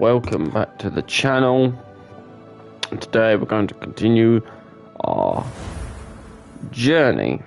welcome back to the channel. Today we're going to continue our journey.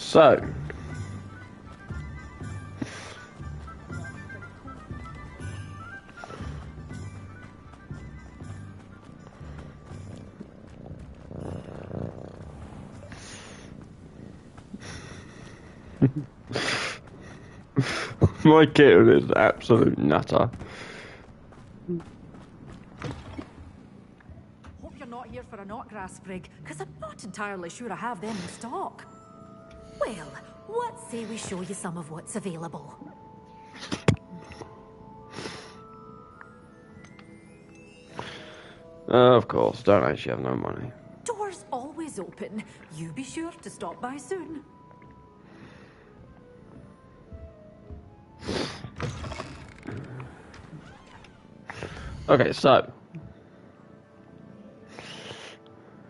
So, my kitten is an absolute nutter. Hope you're not here for a knotgrass sprig, because I'm not entirely sure I have them in stock. Well, what say we show you some of what's available? Of course, don't actually have no money. Doors always open. You be sure to stop by soon. Okay, so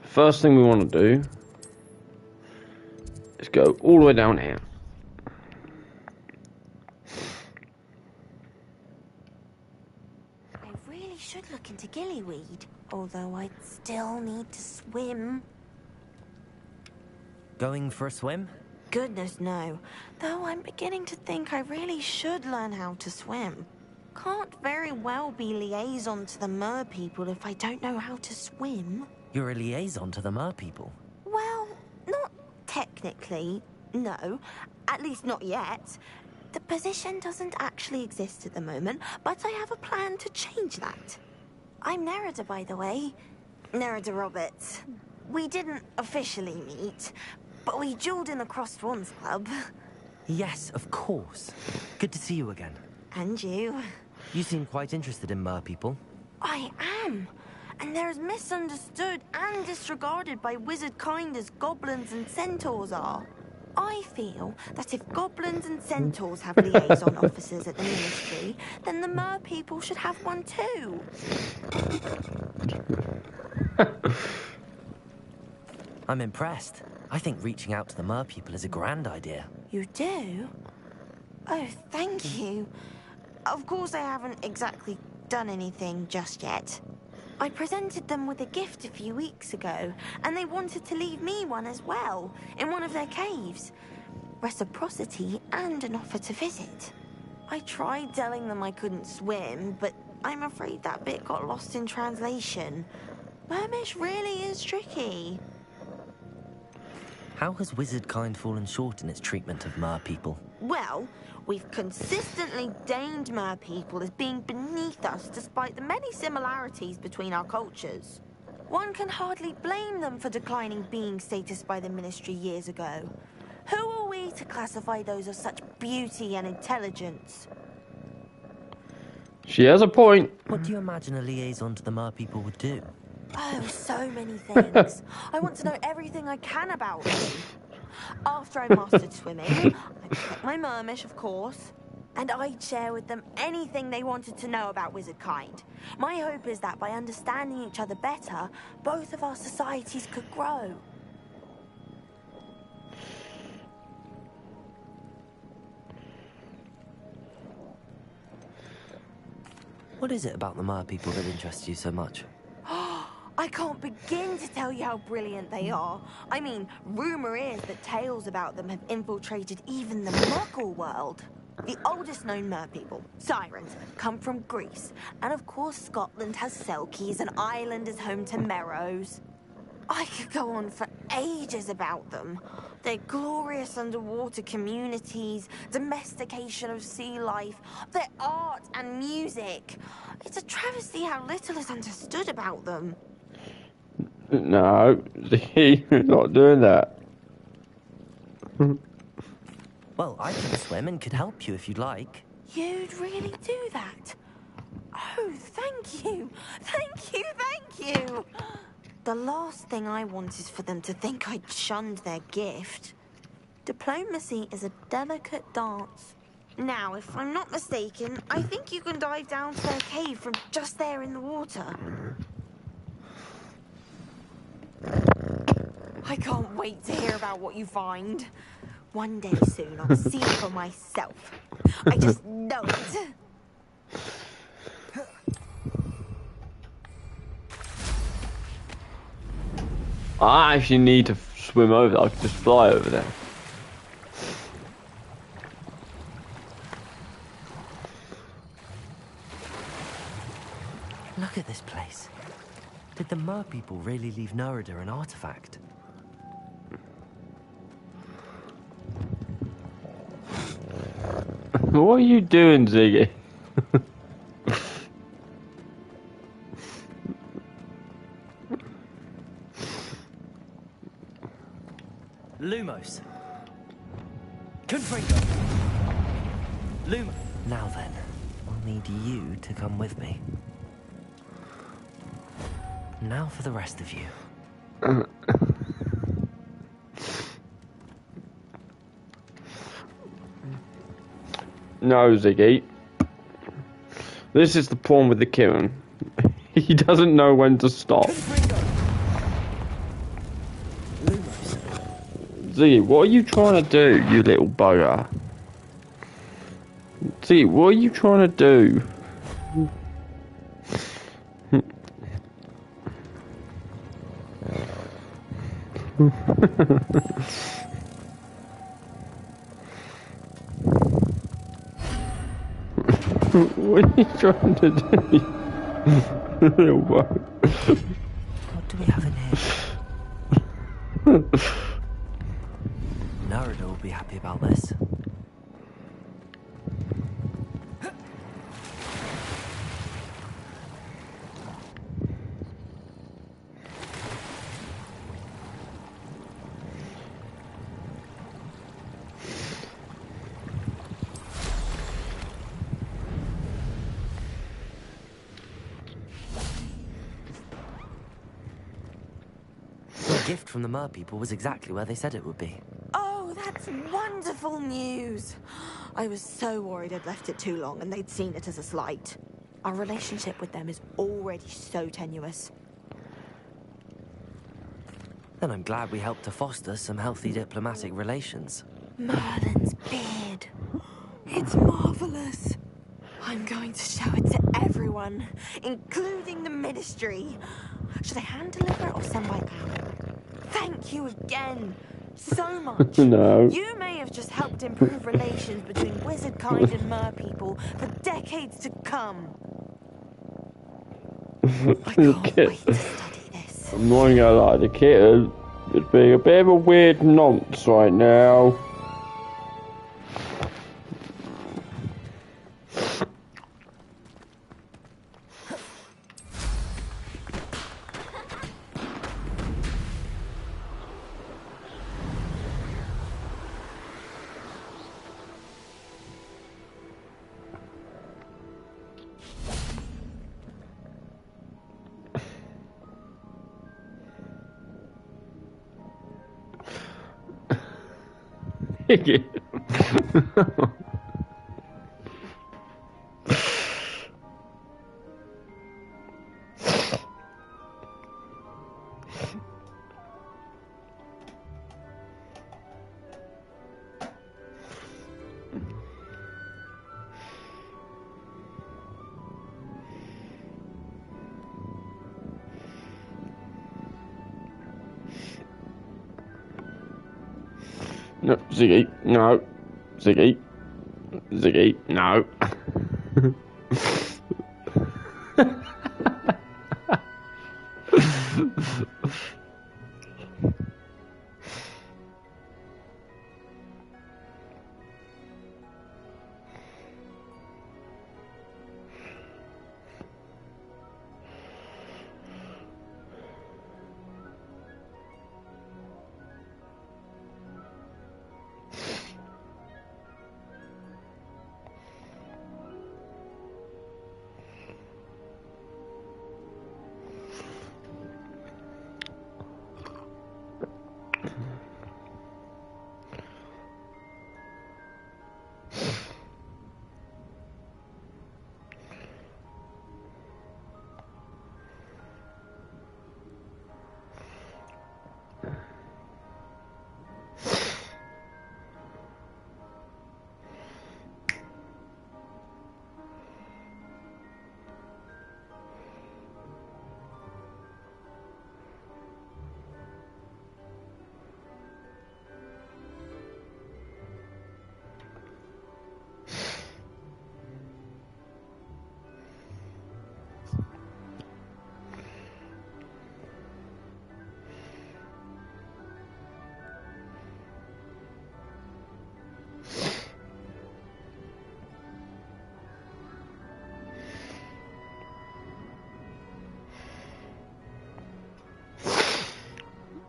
first thing we want to do is go all the way down here. I really should look into gillyweed, although I'd still need to swim. Going for a swim? Goodness, no. Though I'm beginning to think I really should learn how to swim. Can't very well be liaison to the mer people if I don't know how to swim. You're a liaison to the mer people. Well, not technically, no. At least not yet. The position doesn't actually exist at the moment, but I have a plan to change that. I'm Nerida, by the way. Nerida Roberts. We didn't officially meet, but we dueled in the Crossed Swans Club. Yes, of course. Good to see you again. And you. You seem quite interested in mer people. I am. And they're as misunderstood and disregarded by wizard kind as goblins and centaurs are. I feel that if goblins and centaurs have liaison officers at the ministry, then the mer people should have one too. I'm impressed. I think reaching out to the mer people is a grand idea. You do? Oh, thank you. Of course I haven't exactly done anything just yet. I presented them with a gift a few weeks ago, and they wanted to leave me one as well, in one of their caves. Reciprocity and an offer to visit. I tried telling them I couldn't swim, but I'm afraid that bit got lost in translation. Mermish really is tricky. How has wizard kind fallen short in its treatment of mer people? Well, we've consistently deemed mer people as being beneath us despite the many similarities between our cultures. One can hardly blame them for declining being status by the ministry years ago. Who are we to classify those of such beauty and intelligence? She has a point. What do you imagine a liaison to the mer people would do? Oh, so many things. I want to know everything I can about them. After I mastered swimming, I'd protect my mermish, of course, and I'd share with them anything they wanted to know about wizard kind. My hope is that by understanding each other better, both of our societies could grow. What is it about the mer people that interests you so much? I can't begin to tell you how brilliant they are. I mean, rumor is that tales about them have infiltrated even the Muggle world. The oldest known mer people, sirens, come from Greece. And of course, Scotland has Selkies and Ireland is home to Merrows. I could go on for ages about them. Their glorious underwater communities, domestication of sea life, their art and music. It's a travesty how little is understood about them. No, you're not doing that. Well, I can swim and could help you if you'd like. You'd really do that? Oh, thank you. Thank you, thank you. The last thing I want is for them to think I'd shunned their gift. Diplomacy is a delicate dance. Now, if I'm not mistaken, I think you can dive down to their cave from just there in the water. I can't wait to hear about what you find. One day soon, I'll see it for myself. I just know it. I actually need to swim over there. I could just fly over there. Look at this place. Did the mer people really leave Nerida an artifact? What are you doing, Ziggy? Lumos. Confringo. Lumo. Now then, I'll need you to come with me. Now for the rest of you. No, Ziggy. This is the problem with the Kieran. He doesn't know when to stop. Ziggy, what are you trying to do, you little bugger? Ziggy, what are you trying to do? What are you trying to do? Little bug. What do we have in here? Nerida will be happy about this. The gift from the mer people was exactly where they said it would be. Oh, that's wonderful news. I was so worried I'd left it too long and they'd seen it as a slight. Our relationship with them is already so tenuous. Then I'm glad we helped to foster some healthy diplomatic relations. Merlin's beard. It's marvelous. I'm going to show it to everyone, including the Ministry. Should I hand deliver it or send by power? Thank you again. So much. No. You may have just helped improve relations between wizard kind and mer people for decades to come. I can't wait to study this. I'm not gonna lie, the kid is being a bit of a weird nonce right now. No, Ziggy, no. Ziggy. Ziggy, no.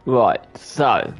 Right, so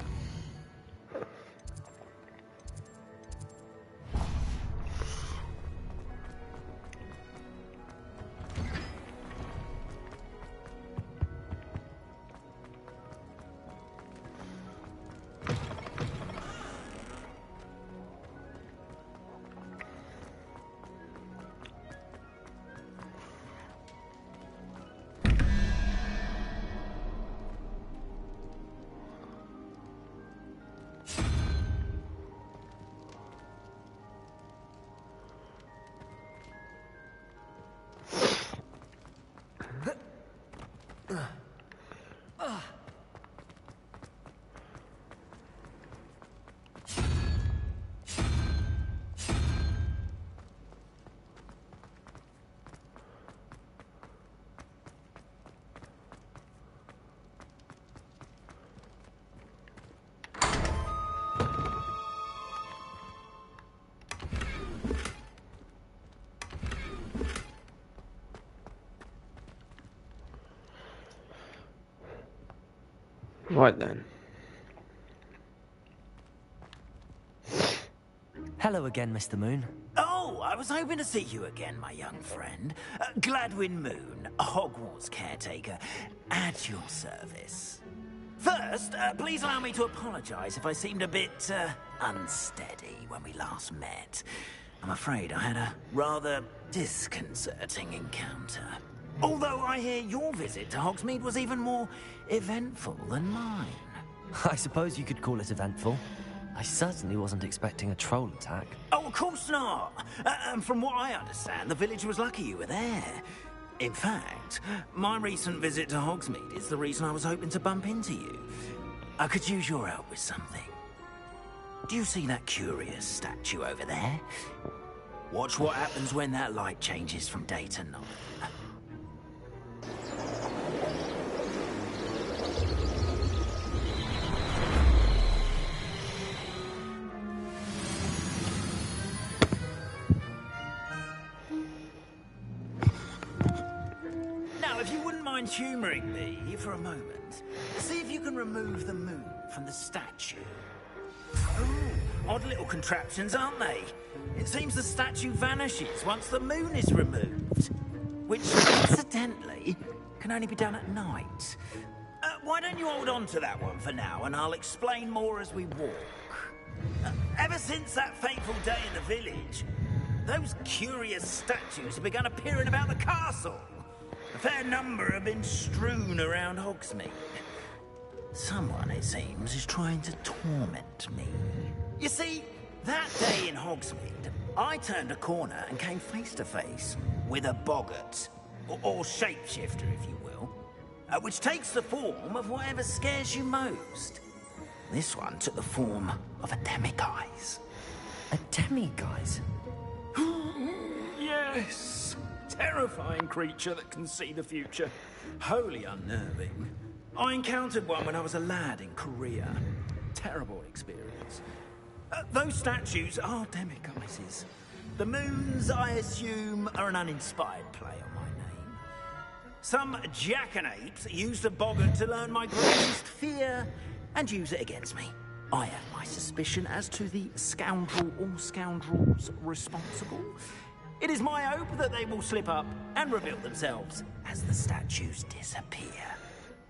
right then. Hello again, Mr. Moon. Oh, I was hoping to see you again, my young friend. Gladwin Moon, Hogwarts caretaker, at your service. First, please allow me to apologize if I seemed a bit, unsteady when we last met. I'm afraid I had a rather disconcerting encounter. Although I hear your visit to Hogsmeade was even more eventful than mine. I suppose you could call it eventful. I certainly wasn't expecting a troll attack. Oh, of course not. And from what I understand, the village was lucky you were there. In fact, my recent visit to Hogsmeade is the reason I was hoping to bump into you. I could use your help with something. Do you see that curious statue over there? Watch what happens when that light changes from day to night. Now, if you wouldn't mind humouring me for a moment, see if you can remove the moon from the statue. Ooh, odd little contraptions, aren't they? It seems the statue vanishes once the moon is removed. Which, incidentally, can only be done at night. Why don't you hold on to that one for now, and I'll explain more as we walk. Ever since that fateful day in the village, those curious statues have begun appearing about the castle. A fair number have been strewn around Hogsmeade. Someone, it seems, is trying to torment me. You see, that day in Hogsmeade, I turned a corner and came face to face with a boggart, or shapeshifter, if you will, which takes the form of whatever scares you most. This one took the form of a demiguise. A demiguise? Yes! Terrifying creature that can see the future. Wholly unnerving. I encountered one when I was a lad in Korea. Terrible experience. Those statues are demiguises. The moons, I assume, are an uninspired play on my name. Some jackanapes used a boggart to learn my greatest fear and use it against me. I have my suspicion as to the scoundrel or scoundrels responsible. It is my hope that they will slip up and reveal themselves as the statues disappear.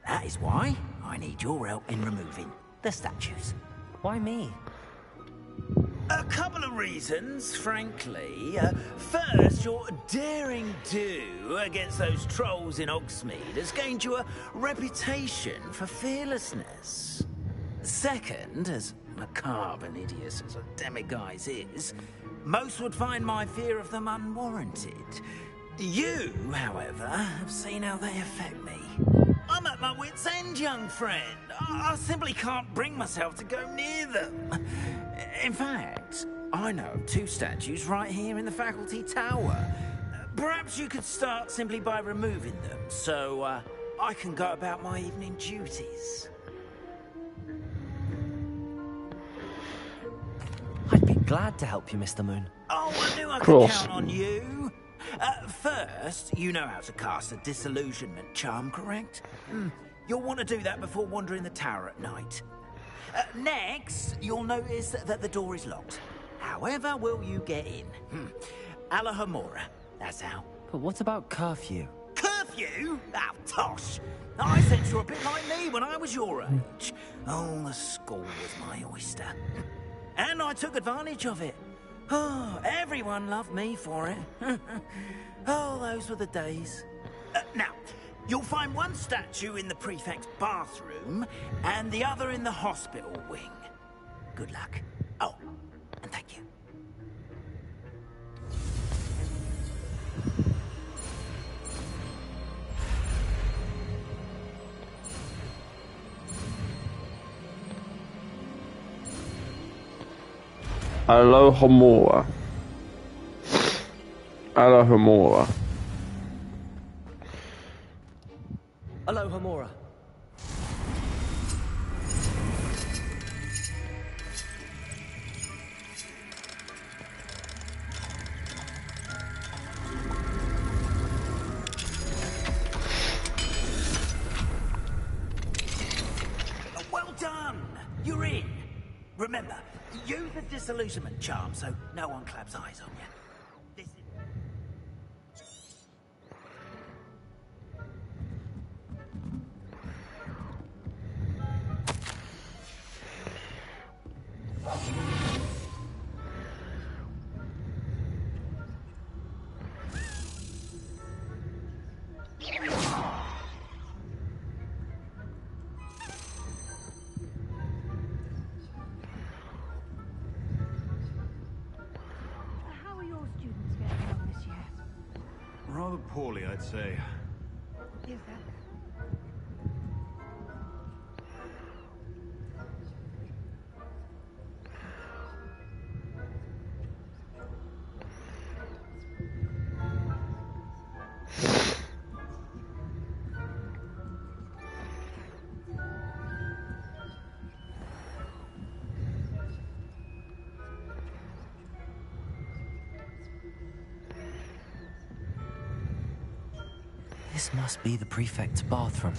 That is why I need your help in removing the statues. Why me? A couple of reasons, frankly. First, your daring do against those trolls in Hogsmeade has gained you a reputation for fearlessness. Second, as macabre and hideous as a demiguise is, most would find my fear of them unwarranted. You, however, have seen how they affect me. I'm at my wit's end, young friend. I simply can't bring myself to go near them. In fact, I know of 2 statues right here in the faculty tower. Perhaps you could start simply by removing them, so I can go about my evening duties. I'd be glad to help you, Mr. Moon. Oh, I knew I could Course. count on you. First, you know how to cast a disillusionment charm, correct? You'll want to do that before wandering the tower at night. Next, you'll notice that the door is locked. However will you get in? Alahomora, that's how. But what about curfew? Curfew? Oh, tosh. I sense you're a bit like me when I was your age. Oh, the school was my oyster. And I took advantage of it. Oh, everyone loved me for it. Oh, those were the days. Now, you'll find one statue in the prefect's bathroom and the other in the hospital wing. Good luck. Oh, and thank you. Alohomora. Alohomora. Alohomora. Well done! You're in. Remember, use the disillusionment charm so no one claps eyes on you. This is... How are your students getting on this year? Rather poorly, I'd say. Is that? This must be the prefect's bathroom.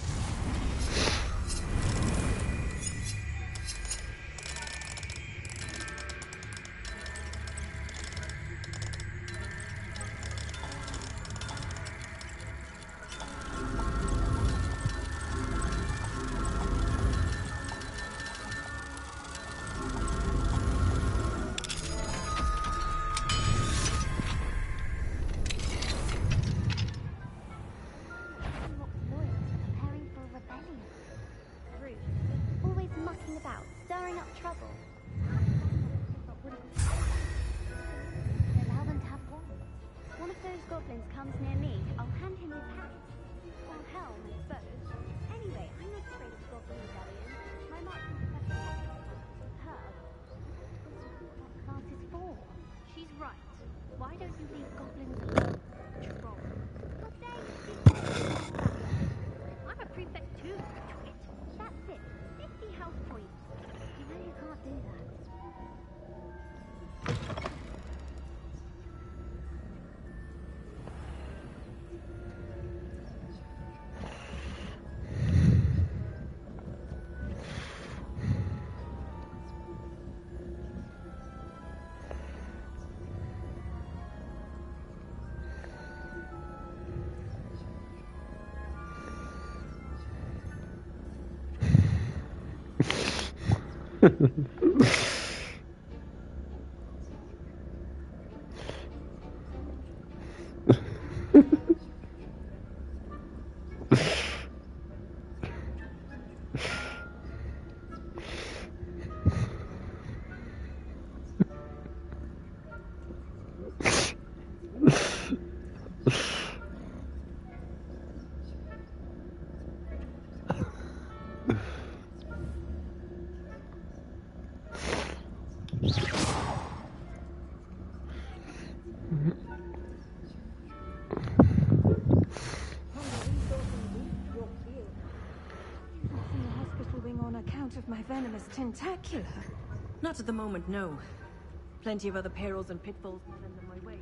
Preparing for rebellion. Rude. Always mucking about, stirring up trouble. Allow them to have one. One of those goblins comes near me, I'll hand him his hat. Or hell, I suppose. Anyway, I'm not afraid of goblin rebellion. My marksman professor herb. Why don't you leave goblins alone? Troll. But then, I'm a prefect too, twit. That's it. 50 health points. You know you can't do that. Of my venomous tentacular? Not at the moment, no. Plenty of other perils and pitfalls to send them my way.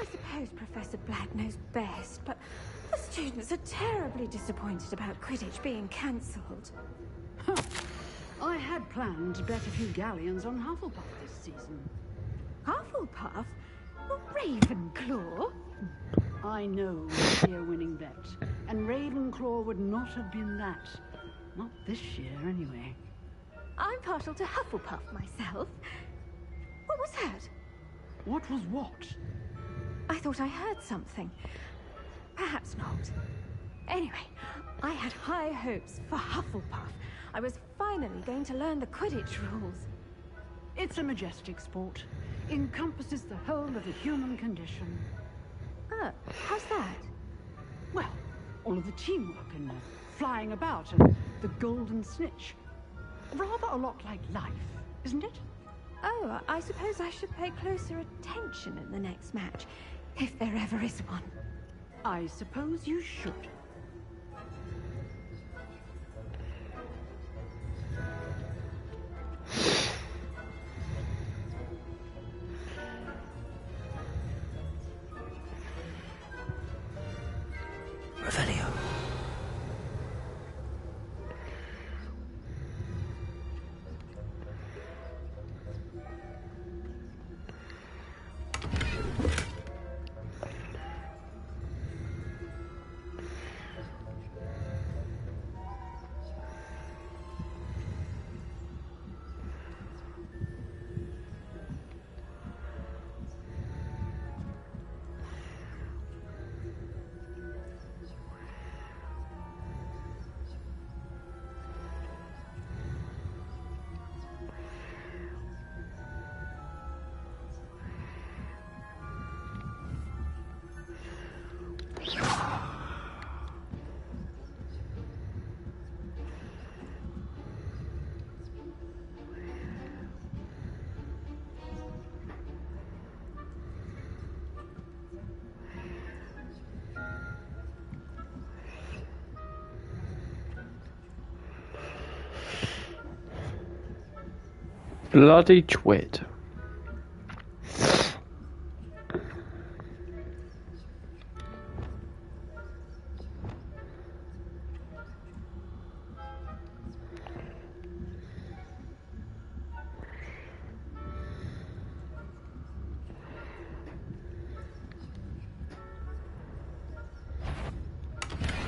I suppose Professor Black knows best, but the students are terribly disappointed about Quidditch being cancelled. I had planned to bet a few galleons on Hufflepuff this season. Hufflepuff? Not Ravenclaw? I know it would be a winning bet, and Ravenclaw would not have been that. Not this year, anyway. I'm partial to Hufflepuff myself. What was that? What was what? I thought I heard something. Perhaps not. Anyway, I had high hopes for Hufflepuff. I was finally going to learn the Quidditch rules. It's a majestic sport. Encompasses the whole of the human condition. How's that? Well, all of the teamwork and flying about and the golden snitch. Rather a lot like life, isn't it? Oh, I suppose I should pay closer attention in the next match, if there ever is one. I suppose you should. Revelio. Bloody twit.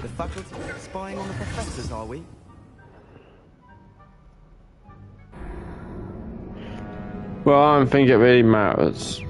The faculty spying on the professors, are we? Well, I don't think it really matters.